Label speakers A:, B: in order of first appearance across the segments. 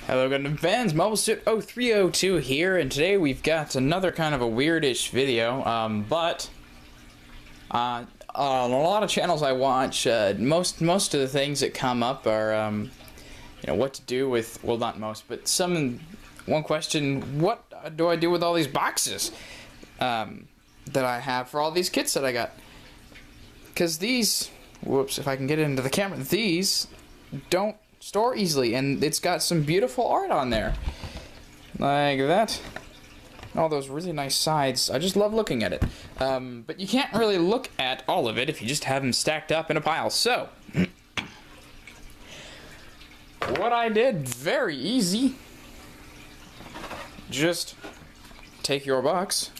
A: Hello Gundam fans, MobileSuit0302 here, and today we've got another kind of a weirdish video, but on a lot of channels I watch, most of the things that come up are, you know, what to do with, well, not most, but one question, what do I do with all these boxes that I have for all these kits that I got? Because these, whoops, if I can get it into the camera, these don't store easily, and it's got some beautiful art on there like that, all those really nice sides. I just love looking at it, but you can't really look at all of it if you just have them stacked up in a pile. So what I did, very easy, just take your box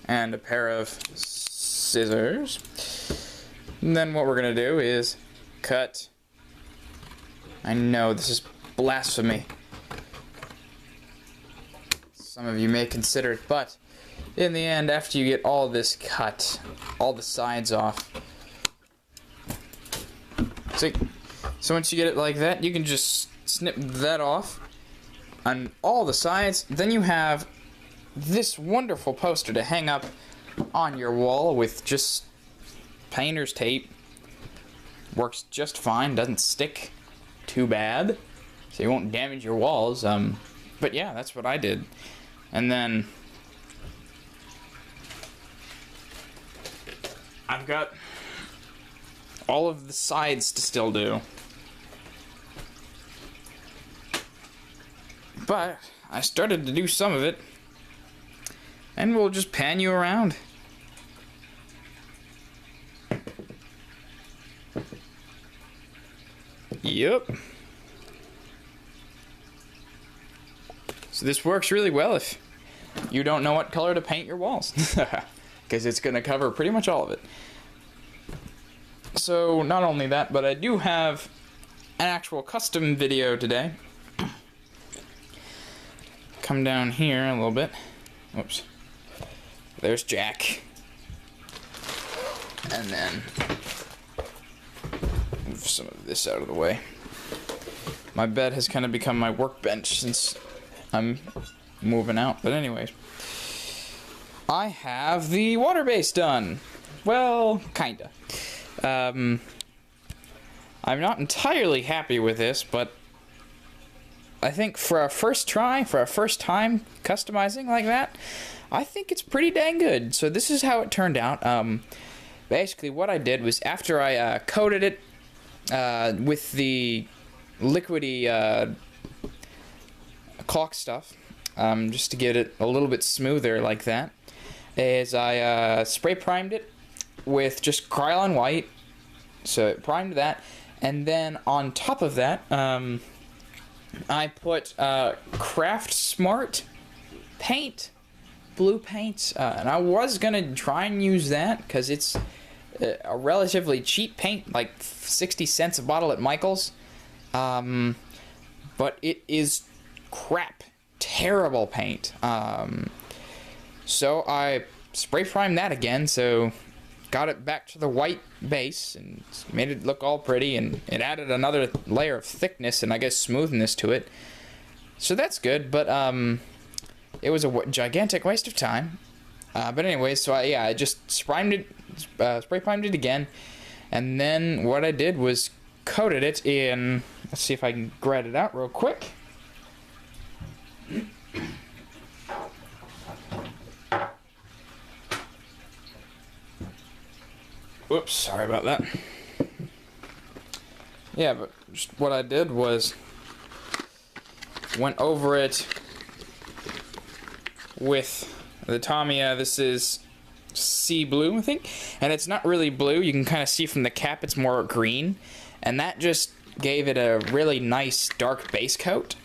A: and a pair of scissors, and then what we're gonna do is cut. I know, this is blasphemy. Some of you may consider it, but in the end, after you get all this cut, all the sides off, see, so once you get it like that, you can just snip that off on all the sides. Then you have this wonderful poster to hang up on your wall with just painter's tape. Works just fine, doesn't stick too bad, so you won't damage your walls. But yeah, that's what I did. And then I've got all of the sides to still do, but I started to do some of it, and we'll just pan you around. Yep. So this works really well if you don't know what color to paint your walls, because it's going to cover pretty much all of it. So not only that, but I do have an actual custom video today. Come down here a little bit. Whoops. There's Jack. And then move some of this out of the way. My bed has kind of become my workbench since I'm moving out. But anyways, I have the water base done. Well, kinda. I'm not entirely happy with this, but I think for our first try, for our first time customizing like that, I think it's pretty dang good. So this is how it turned out. Basically what I did was, after I coated it with the liquidy caulk stuff, just to get it a little bit smoother like that, is I spray primed it with just Krylon white, so it primed that, and then on top of that I put Craft Smart paint, blue paint, and I was gonna try and use that because it's a relatively cheap paint, like 60 cents a bottle at Michael's, but it is crap, terrible paint. So I spray primed that again, so got it back to the white base and made it look all pretty, and it added another layer of thickness and I guess smoothness to it. So that's good, but it was a gigantic waste of time. But anyway, so I just spray primed it again, and then what I did was coated it in, let's see if I can grab it out real quick. Whoops, sorry about that. Yeah, but just what I did was went over it with the Tamiya. This is sea blue, I think, and it's not really blue. You can kind of see from the cap it's more green, and that just gave it a really nice dark base coat.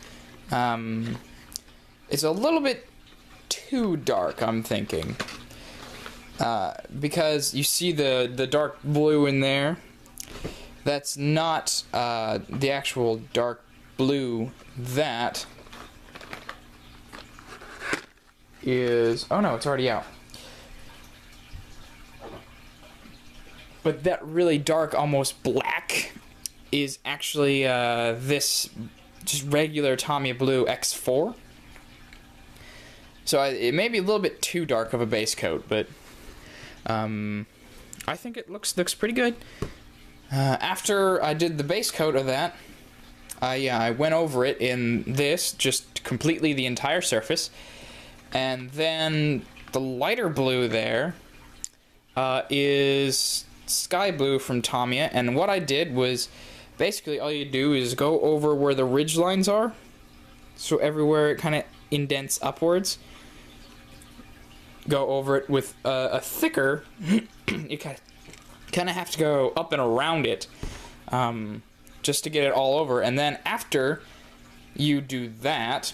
A: It's a little bit too dark, I'm thinking, because you see the dark blue in there. That's not the actual dark blue. That is, oh no, it's already out. But that really dark, almost black, is actually this just regular Tamiya Blue X4. So it may be a little bit too dark of a base coat, but I think it looks pretty good. After I did the base coat of that, I went over it in this, just completely the entire surface. And then the lighter blue there is sky blue from Tamiya. And what I did was, basically all you do is go over where the ridge lines are. So everywhere it kind of indents upwards. Go over it with a thicker, you kind of have to go up and around it just to get it all over. And then after you do that,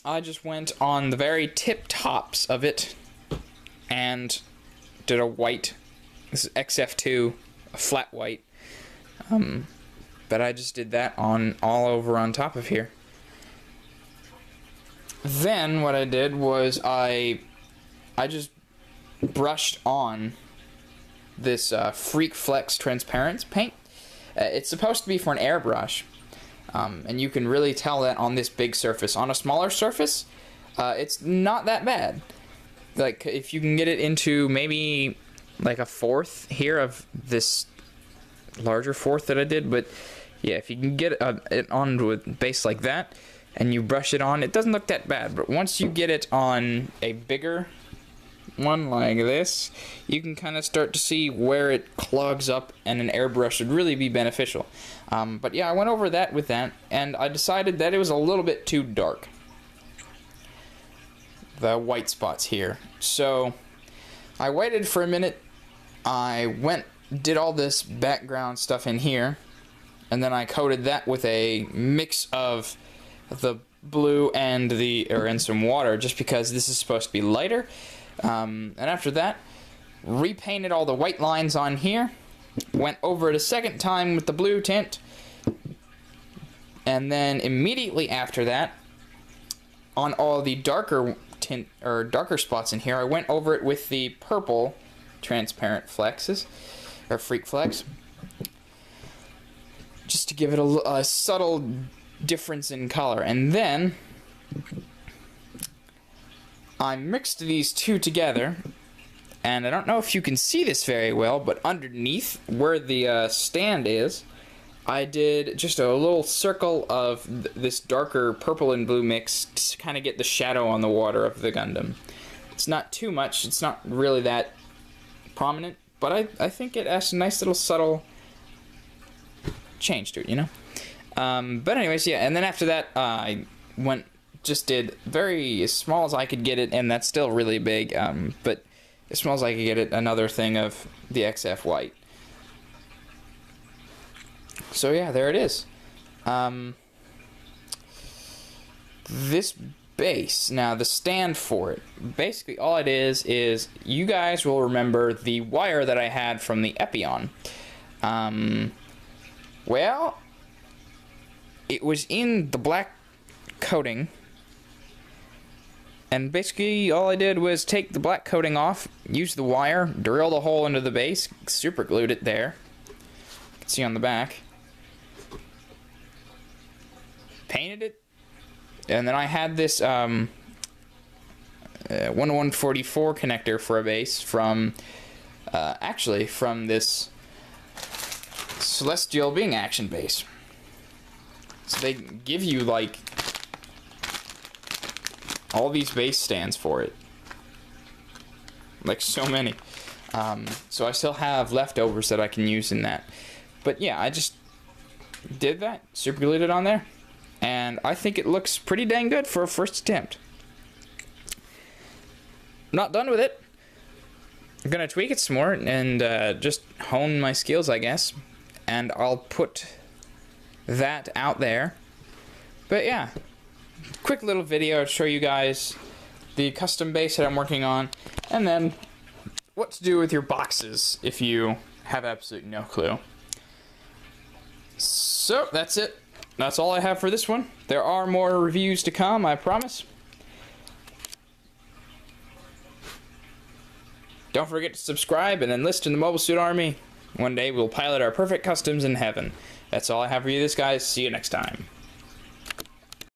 A: I just went on the very tip tops of it and did a white. This is XF2, a flat white. But I just did that on all over on top of here. Then what I did was I just brushed on this Freak Flex transparent paint. It's supposed to be for an airbrush, and you can really tell that on this big surface. On a smaller surface, it's not that bad. Like, if you can get it into maybe like a fourth here of this larger fourth that I did, but yeah, if you can get it on with base like that and you brush it on, it doesn't look that bad. But once you get it on a bigger one like this, you can kind of start to see where it clogs up, and an airbrush would really be beneficial. But yeah, I went over that with that, and I decided that it was a little bit too dark, the white spots here. So I waited for a minute. I did all this background stuff in here, and then I coated that with a mix of the blue and some water, just because this is supposed to be lighter. And after that, repainted all the white lines on here, went over it a second time with the blue tint, and then immediately after that, on all the darker tint or darker spots in here, I went over it with the purple transparent flexes or Freak Flex, just to give it a subtle difference in color. And then I mixed these two together, and I don't know if you can see this very well, but underneath where the stand is, I did just a little circle of this darker purple and blue mix to kind of get the shadow on the water of the Gundam. It's not too much, it's not really that prominent, but I think it adds a nice little subtle change to it, you know? But anyways, yeah, and then after that, I just did very as small as I could get it, and that's still really big, but as small as I could get it, another thing of the XF white. So yeah, there it is. This base, now the stand for it, basically all it is you guys will remember the wire that I had from the Epion. Well, it was in the black coating, and basically all I did was take the black coating off, use the wire, drill the hole into the base, super glued it there. You can see on the back. Painted it, and then I had this 1144 connector for a base from actually from this Celestial Being Action base. So they give you like all these base stands for it, like so many. So I still have leftovers that I can use in that. But yeah, I just did that, super glued it on there, and I think it looks pretty dang good for a first attempt. I'm not done with it. I'm gonna tweak it some more and just hone my skills, I guess, and I'll put that out there. But yeah, quick little video to show you guys the custom base that I'm working on, and then what to do with your boxes if you have absolutely no clue. So that's it. That's all I have for this one. There are more reviews to come, I promise. Don't forget to subscribe and enlist in the Mobile Suit Army. One day we'll pilot our perfect customs in heaven. That's all I have for you this guys. See you next time.